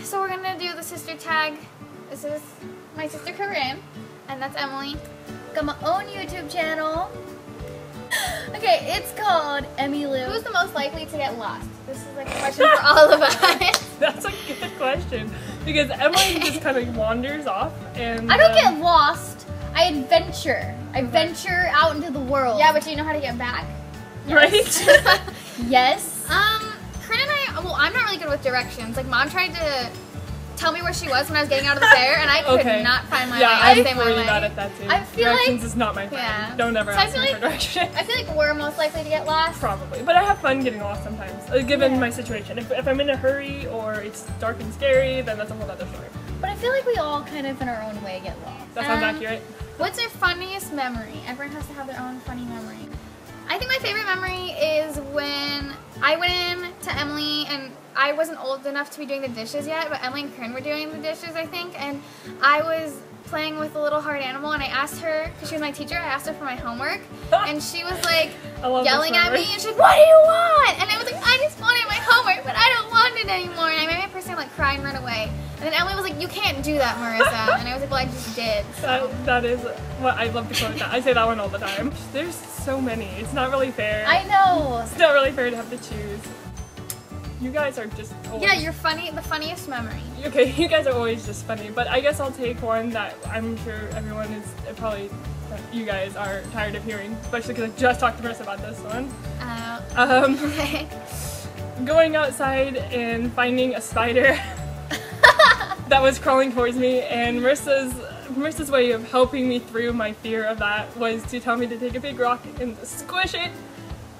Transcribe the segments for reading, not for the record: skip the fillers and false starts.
so we're gonna do the sister tag. This is my sister Corinne, and that's Emily. Got my own YouTube channel. Okay, it's called Emmy Lou. Who's the most likely to get lost? This is like a question for all of us. That's a good question because Emily just kind of wanders off, and I don't get lost. I adventure. I venture out into the world. Yeah, but do you know how to get back? right? Yes. Corinne and I, well, I'm not really good with directions. Like, Mom tried to tell me where she was when I was getting out of the fair, and I could not find my way. I'm stay my really way. bad at that too. I feel Directions like- is not my friend. Yeah. Don't ever So I ask feel me like- for directions. I feel like we're most likely to get lost. Probably, but I have fun getting lost sometimes, given my situation. If I'm in a hurry or it's dark and scary, then that's a whole other story. But I feel like we all kind of in our own way get lost. That sounds accurate. What's your funniest memory? Everyone has to have their own funny memory. I think my favorite memory is when I went in to Emily, and I wasn't old enough to be doing the dishes yet, but Emily and Corinne were doing the dishes, I think, and I was playing with a little hard animal, and I asked her, because she was my teacher, I asked her for my homework, and she was like yelling at me, and she's like, "What do you want?" And I was like, "I just wanted my homework, but I don't want it anymore." And I made my person like cry and run away. And then Emily was like, "You can't do that, Marissa." And I was like, "Well, I just did." So. That is what I love to quote that. I say that one all the time. There's so many. It's not really fair. I know. It's not really fair to have to choose. You guys are just always... Yeah, you're funny. The funniest memory. Okay, you guys are always just funny, but I guess I'll take one that I'm sure everyone is probably, you guys are tired of hearing, especially because I just talked to Marissa about this one. Okay. Going outside and finding a spider that was crawling towards me, and Marissa's way of helping me through my fear of that was to tell me to take a big rock and squish it.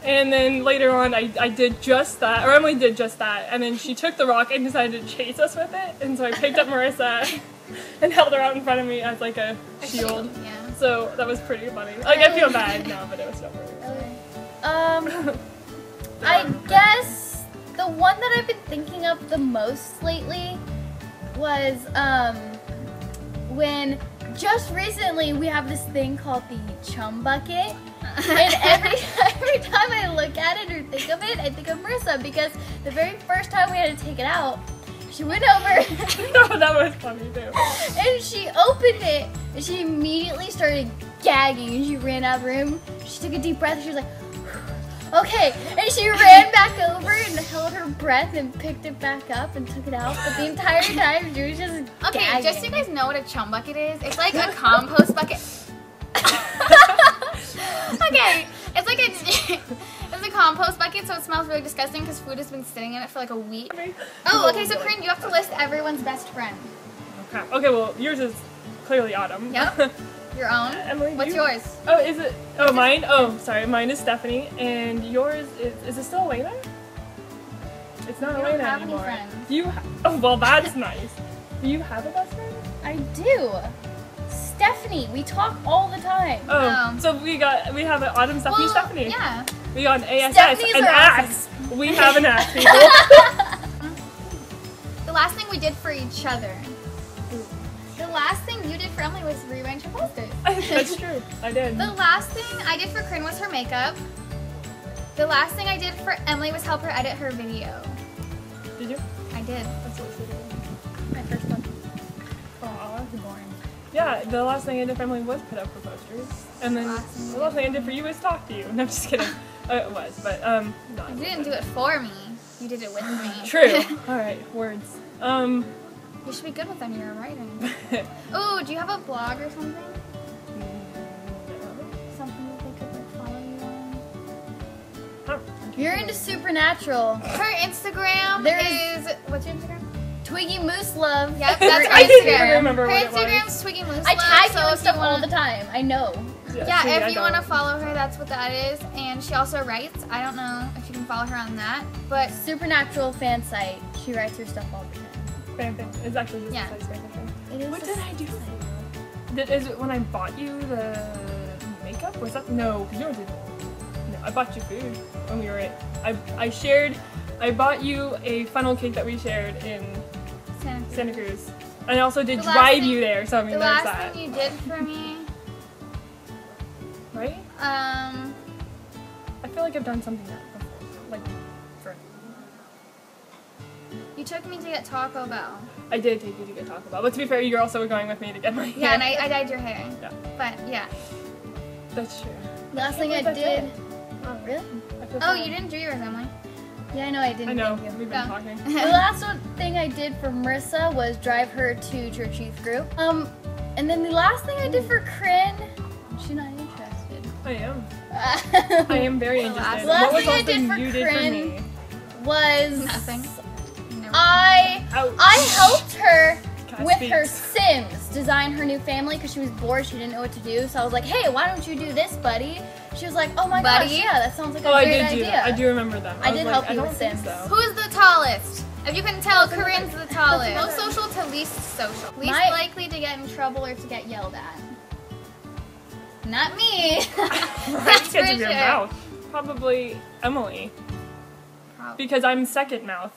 And then later on, I did just that, or Emily did just that, and then she took the rock and decided to chase us with it, and so I picked up Marissa and held her out in front of me as like a shield. Yeah. So that was pretty funny. Like, I feel bad now, but it was so funny. I guess the one that I've been thinking of the most lately was when just recently we have this thing called the chum bucket. And every time I look at it or think of it, I think of Marissa, because the very first time we had to take it out, she went over No, that was funny too. and she opened it and she immediately started gagging and she ran out of the room. She took a deep breath and she was like, "Okay," and she ran back over and held her breath and picked it back up and took it out. But the entire time she was just Okay, gagging. just so you guys know what a chum bucket is, it's like a compost bucket. Okay, it's like it's a compost bucket, so it smells really disgusting because food has been sitting in it for like a week. Oh, okay, so Corinne, you have to list everyone's best friend. Oh, crap. Okay, well, yours is clearly Autumn. Yep. Your own. Emily, What's you? yours? Oh, is it? Oh, mine? Oh, sorry. Mine is Stephanie, and yours is it still Elena? It's not We don't Elena have any anymore. friends. Do you? Oh, well, that's nice. Do you have a best friend? I do. Stephanie, we talk all the time. Oh, so we have an Autumn, Stephanie, Well, Stephanie. Yeah. We got an ASS, Stephanie's an are ass. We have an ass, people. The last thing we did for each other. The last thing you did for Emily was rearrange her posters. That's true. I did. The last thing I did for Corinne was her makeup. The last thing I did for Emily was help her edit her video. Did you? I did. That's what she did. My first one. Oh, that's boring. Yeah, the last thing I did for Emily was put up her posters, and then the last thing I did for you was talk to you. No, I'm just kidding. It was, but no. You didn't do it for me. You did it with me. True. All right, words. You should be good with them. You're writing. Oh, do you have a blog or something? Something that they could like follow you on? Huh. You're into Supernatural. Her Instagram is what's your Instagram? Twiggy Moose Love. Yep, that's her I didn't Instagram. even remember Her what it was. Instagram's Twiggy Moose I Love, tag you so and if stuff you all wanna- the time. I know. Yeah, see, if I you don't. want to follow her, that's what that is. And she also writes. I don't know if you can follow her on that, but Supernatural fan site. She writes her stuff all the time. Fanfic. It's actually just Yeah. a size fanfiction. It is What a did I do site. for you? Is it when I bought you the makeup? Was that no? Because you did. No, I bought you food when we were at. I bought you a funnel cake that we shared in Santa Cruz. And I also did The last drive thing- you there, so I mean the there's last that. thing you did for me, Right? I feel like I've done something that before. Like for You took me to get Taco Bell. I did take you to get Taco Bell, but to be fair, you're also going with me to get my hair. Yeah, and I dyed your hair. Yeah. But yeah. That's true. Last thing I That's did. it. Oh, really? I feel Oh, bad. you didn't do yours, Emily. Yeah, I know I didn't. I know. Thank you. We've been No. talking. The last thing I did for Marissa was drive her to church youth group. And then the last thing I did for Corinne, she's not interested. I am. I am very interested. last What was thing I something did for you did for Corinne me? was Nothing. Never. Ouch. I helped her Cat with speaks. her Sims design her new family because she was bored. She didn't know what to do. So I was like, hey, why don't you do this, buddy? She was like, oh my gosh, Buddy? yeah, that sounds like a Oh, I great did idea. do that. I do remember them. I was did like, help I you don't with think Sims. so. Who's the tallest? If you can tell, Corinne's the tallest. Most social to least social. Least My- likely to get in trouble or to get yelled at. Not me. Right, That's kids for of your sure. mouth. Probably Emily, because I'm second mouth.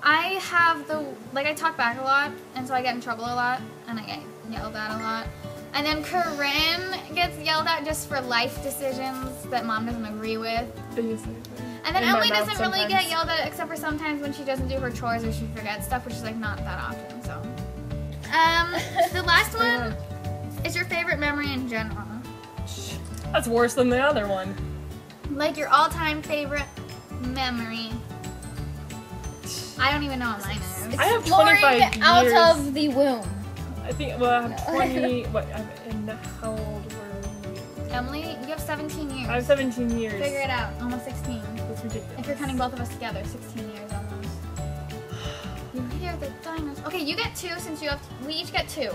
I have I talk back a lot, and so I get in trouble a lot, and I get yelled at a lot. And then Corinne gets yelled at just for life decisions that mom doesn't agree with. Basically. And then In my Emily mouth doesn't really sometimes. get yelled at except for sometimes when she doesn't do her chores or she forgets stuff, which is like not that often, so. The last one is your favorite memory in general. That's worse than the other one. Like your all-time favorite memory. I don't even know what mine is. I have Exploring 25 out years. of the womb. I think, well, I have 20, and how old were you? Emily, you have 17 years. I have 17 years. Figure it out. Almost 16. That's ridiculous. If you're counting both of us together, 16 years almost. You're the dinosaur. Okay, you get 2 since we each get 2.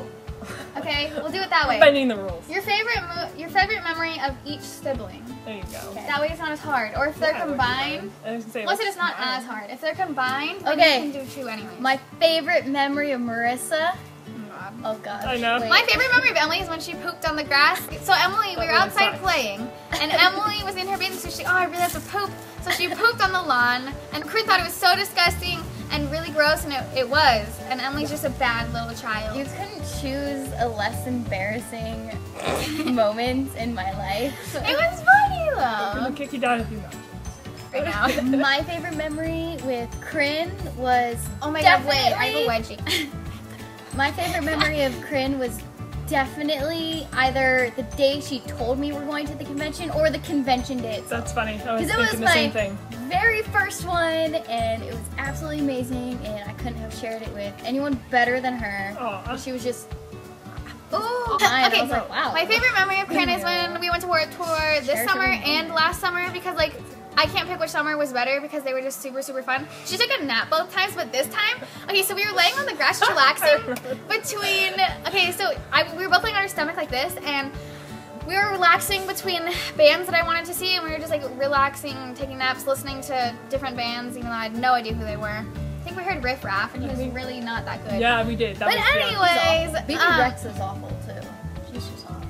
Okay, we'll do it that way. Bending the rules. Your favorite memory of each sibling. There you go. Okay. That way it's not as hard. Or if they're Yeah, it would be combined, fine. I was gonna say, plus let's it's not combine. as hard. If they're combined, then Okay. you can do 2 anyway. My favorite memory of Marissa. God. Oh gosh. I know. Wait. My favorite memory of Emily is when she pooped on the grass. So Emily, we That were really outside sucks. playing, and Emily was in her bathing suit. I really have to poop. So she pooped on the lawn, and Corinne thought it was so disgusting and really gross, and it was. And Emily's just a bad little child. You couldn't choose a less embarrassing moment in my life. It was funny I'm gonna though. kick you down a few notches. Right now. My favorite memory with Corinne was Oh my god, wait, I have a definitely- wedgie. My favorite memory of Corinne was definitely either the day she told me we're going to the convention or the convention day itself. That's funny. I was Because it was thinking the same my thing. very first one, and it was absolutely amazing, and I couldn't have shared it with anyone better than her. Aw. She was just Ooh. mine. Okay, I was like, wow. my favorite memory of Corinne is when we went to World Tour this Share summer something. and last summer because like I can't pick which summer was better because they were just super, super fun. She took a nap both times, but this time, okay, so we were laying on the grass relaxing between, okay, so we were both laying on our stomach like this, and we were relaxing between bands that I wanted to see, and we were just like relaxing, taking naps, listening to different bands, even though I had no idea who they were. I think we heard Riff Raff, and he was really not that good. Yeah, we did. That But was, yeah. anyways, BB Rex is awful too. She's just awful.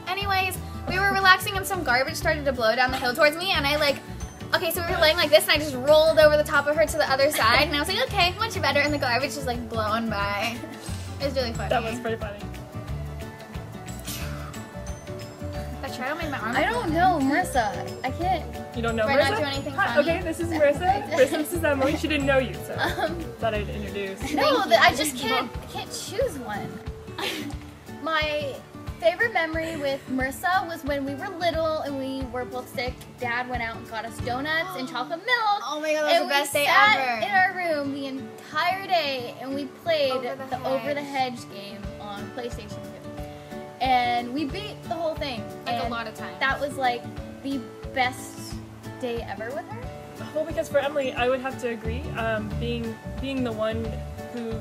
Anyways, we were relaxing and some garbage started to blow down the hill towards me, and I like, okay, so we were laying like this, and I just rolled over the top of her to the other side, and I was like, okay, much better, and the garbage just like blowing by. It was really funny. That was pretty funny. That shadow made my arm. I don't know, Marissa. I can't. You don't know We're Marissa? not doing anything Hi, funny. okay, this is Marissa. Marissa, this is Emily. She didn't know you, so thought I'd introduce. No, Thank you. I just can't choose one. My favorite memory with Marissa was when we were little and we were both sick. Dad went out and got us donuts and chocolate milk. Oh my god, that was And the best we day sat ever. in our room the entire day and we played Over the the Over the Hedge game on PlayStation 2. And we beat the whole thing. Like a And lot of times. that was like the best day ever with her. Well, because for Emily, I would have to agree. Being the one who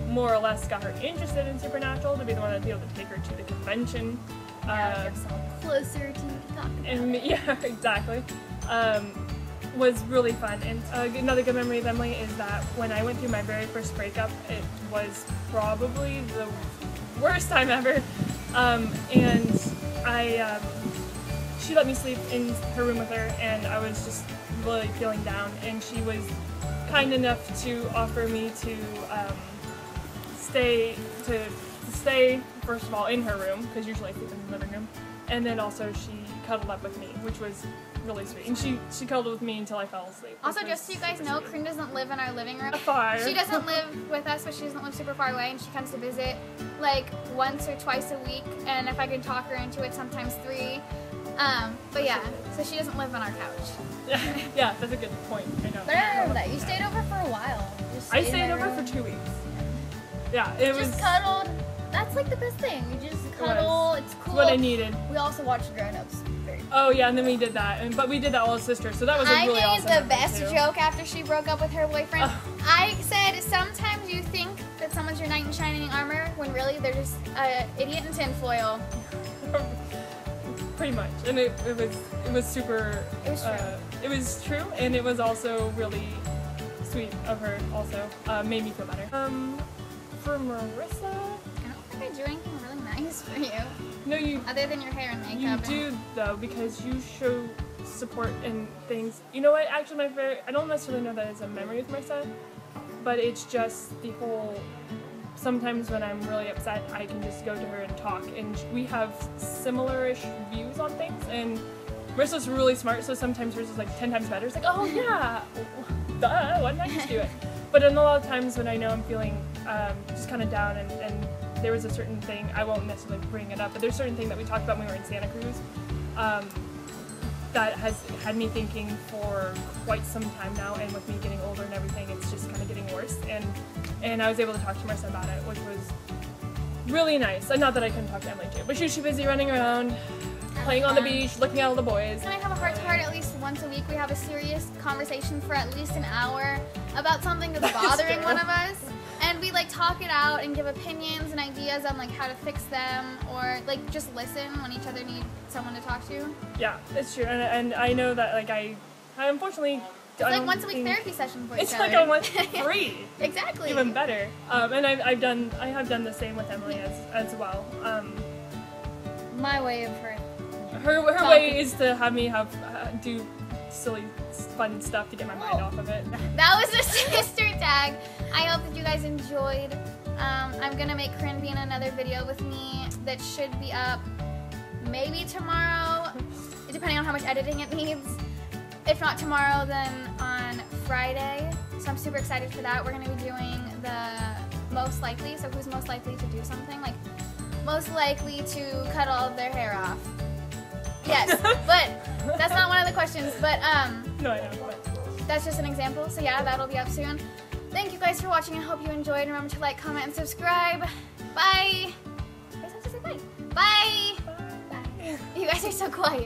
more or less got her interested in Supernatural, to be the one to be able to take her to the convention. Now you're so closer to talk about And it. yeah, exactly. Was really fun. And another good memory of Emily is that when I went through my very first breakup, it was probably the worst time ever. And she let me sleep in her room with her, and I was just really feeling down. And she was kind enough to offer me to stay first of all in her room, because usually I sleep in the living room, and then also she cuddled up with me, which was really sweet. And she cuddled with me until I fell asleep. Also, just so you guys know, Corinne doesn't live in our living room. Far. She doesn't live with us, but she doesn't live super far away, and she comes to visit like once or twice a week, and if I can talk her into it, sometimes 3. But yeah, so she doesn't live on our couch. Yeah, that's a good point. I know. But I remember that. You stayed over for a while. Just I stayed in stayed my over room. for 2 weeks. Yeah, it was Just cuddled. That's like the best thing. You just cuddle. It's cool. what I needed. We also watched Grown Ups. Very Oh yeah, and then we did that, but we did that all as sisters, so that was a I really made awesome the memory, best too. joke after she broke up with her boyfriend. Oh. I said, sometimes you think that someone's your knight in shining armor, when really they're just an idiot in tinfoil. Pretty much, and it was super. It was true. It was true, and it was also really sweet of her. Also, made me feel better. For Marissa, I don't think I do anything really nice for you, no, you other than your hair and you makeup. do though, because you show support in things. You know what? Actually, my favorite. I don't necessarily know that it's a memory with Marissa, but it's just the whole. Sometimes when I'm really upset, I can just go to her and talk, and we have similar-ish views on things, and Marissa's really smart, so sometimes hers is like 10 times better. It's like, oh yeah, duh, why didn't I just do it? But in a lot of times when I know I'm feeling just kind of down, and there was a certain thing, I won't necessarily bring it up, but there's a certain thing that we talked about when we were in Santa Cruz that has had me thinking for quite some time now, and with me getting older and everything, it's just kind of getting worse, and I was able to talk to Marissa about it, which was really nice. And not that I couldn't talk to Emily too, but she was too busy running around, playing on the beach, looking at all the boys. And I have a heart-to-heart at least once a week. We have a serious conversation for at least an hour about something that's bothering one of us. And we like talk it out and give opinions and ideas on like how to fix them, or like just listen when each other need someone to talk to. Yeah, it's true, and I know that like I unfortunately It's like once a week therapy session for It's each like other. a month free. Exactly. Even better. And I have done the same with Emily as well. My way of her. Her Talking. way is to have me do silly fun stuff to get my mind off of it. That was a sister tag. I hope that you guys enjoyed. I'm gonna make Corinne be in another video with me that should be up maybe tomorrow, depending on how much editing it needs. If not tomorrow, then on Friday. So I'm super excited for that. We're gonna be doing the most likely. So who's most likely to do something? Like most likely to cut all of their hair off. Yes, but that's not one of the questions. But No, I know. But that's just an example. So yeah, that'll be up soon. Thank you guys for watching. I hope you enjoyed. Remember to like, comment, and subscribe. Bye. I just have to say bye. Bye. bye. You guys are so quiet.